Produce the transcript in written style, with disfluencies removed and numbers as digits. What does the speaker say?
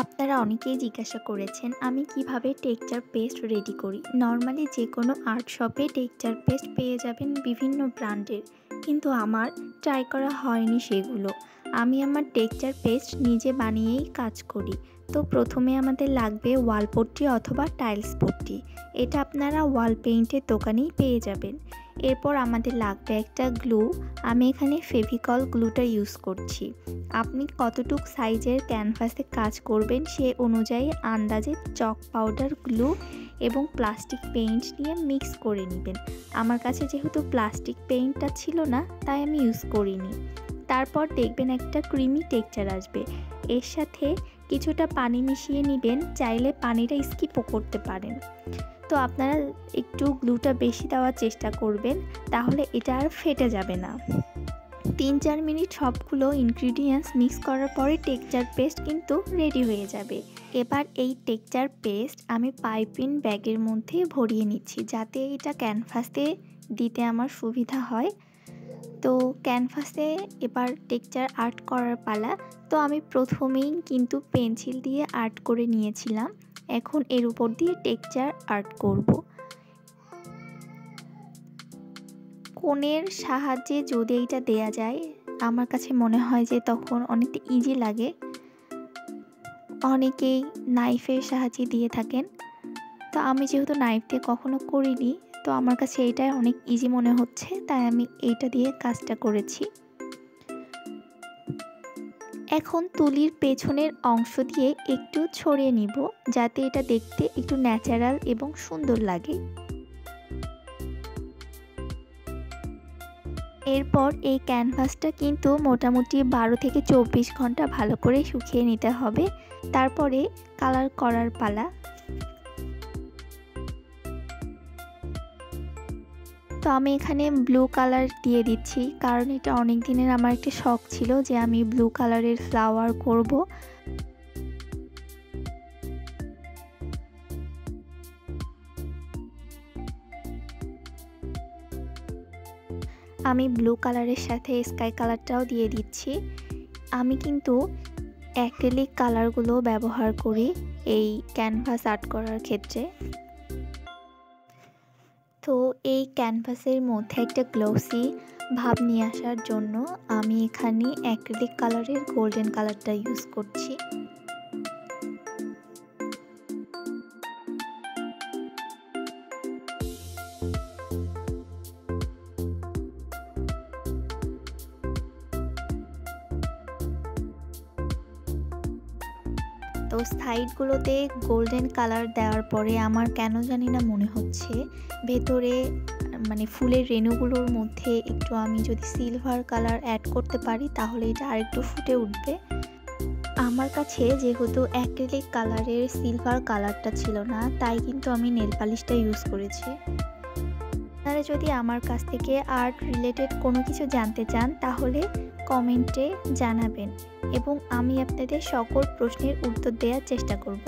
আপনারা অনেকেই জিজ্ঞাসা করেছেন আমি কিভাবে টেক্সচার পেস্ট রেডি করি। নর্মালি যে কোনো আর্ট শপে টেক্সচার পেস্ট পেয়ে যাবেন বিভিন্ন ব্র্যান্ডের, কিন্তু আমার ট্রাই করা হয়নি সেগুলো। আমি আমার টেক্সচার পেস্ট নিজে বানিয়েই কাজ করি। তো প্রথমে আমাদের লাগবে ওয়াল পট্টি অথবা টাইলস পট্টি। এটা আপনারা ওয়াল পেইন্টের দোকানেই পেয়ে যাবেন। এরপর আমাদের লাগবে একটা গ্লু। আমি এখানে ফেভিকল গ্লুটা ইউজ করছি। আপনি কতটুক সাইজের ক্যানভাসে কাজ করবেন সে অনুযায়ী আন্দাজে চক পাউডার, গ্লু এবং প্লাস্টিক পেইন্ট নিয়ে মিক্স করে নেবেন। আমার কাছে যেহেতু প্লাস্টিক পেইন্টটা ছিল না তাই আমি ইউজ করিনি। তারপর দেখবেন একটা ক্রিমি টেক্সচার আসবে। এর সাথে কিছুটা পানি মিশিয়ে নেবেন, চাইলে পানিটা স্কিপও করতে পারেন। তো আপনারা একটু গ্লুটা বেশি দেওয়ার চেষ্টা করবেন, তাহলে এটা আর ফেটে যাবে না। 3-4 মিনিট সবগুলো ইনগ্রিডিয়েন্টস মিক্স করার পরে টেক্সচার পেস্ট কিন্তু রেডি হয়ে যাবে। এবার এই টেক্সচার পেস্ট আমি পাইপিং ব্যাগের মধ্যে ভরিয়ে নিচ্ছি, যাতে এটা ক্যানভাসে দিতে আমার সুবিধা হয়। তো ক্যানভাসে এবার টেক্সচার আর্ট করার পালা। তো আমি প্রথমেই কিন্তু পেন্সিল দিয়ে আর্ট করে নিয়েছিলাম, এখন এর উপর দিয়ে টেক্সচার আর্ট করব। কোণের সাহায্যে যদি এইটা দেয়া যায়, আমার কাছে মনে হয় যে তখন অনেকটা ইজি লাগে। অনেকেই নাইফের সাহায্যে দিয়ে থাকেন, তো আমি যেহেতু নাইফ দিয়ে কখনো করিনি, তো আমার কাছে এইটাই অনেক ইজি মনে হচ্ছে, তাই আমি এইটা দিয়ে কাজটা করেছি। এখন তুলির পেছনের অংশ দিয়ে একটু ছড়িয়ে নিব, যাতে এটা দেখতে একটু ন্যাচারাল এবং সুন্দর লাগে। এরপর এই ক্যানভাসটা কিন্তু মোটামুটি 12 থেকে 24 ঘন্টা ভালো করে শুকিয়ে নিতে হবে। তারপরে কালার করার পালা। তো আমি এখানে ব্লু কালার দিয়ে দিচ্ছি, কারণ এটা অনেক দিনের আমার একটা শখ ছিল যে আমি ব্লু কালারের ফ্লাওয়ার করব। আমি ব্লু কালারের সাথে স্কাই কালারটাও দিয়ে দিচ্ছি। আমি কিন্তু অ্যাক্রিলিক কালারগুলো ব্যবহার করি এই ক্যানভাস আর্ট করার ক্ষেত্রে। তো এই ক্যানভাসের মধ্যে একটা গ্লসি ভাব নিয়ে আসার জন্য আমি এখানে অ্যাক্রিলিক কালারের গোল্ডেন কালারটা ইউজ করছি। তো সাইডগুলোতে গোল্ডেন কালার দেওয়ার পরে আমার কেন জানি না মনে হচ্ছে ভেতরে মানে ফুলের রেণুগুলোর মধ্যে একটু আমি যদি সিলভার কালার অ্যাড করতে পারি তাহলে এটা আরেকটু ফুটে উঠবে। আমার কাছে যেহেতু অ্যাক্রিলিক কালারের সিলভার কালারটা ছিল না, তাই কিন্তু আমি নেল পালিশটা ইউজ করেছি। আপনারা যদি আমার কাছ থেকে আর্ট রিলেটেড কোনো কিছু জানতে চান তাহলে কমেন্টে জানাবেন এবং আমি আপনাদের সকল প্রশ্নের উত্তর দেওয়ার চেষ্টা করব।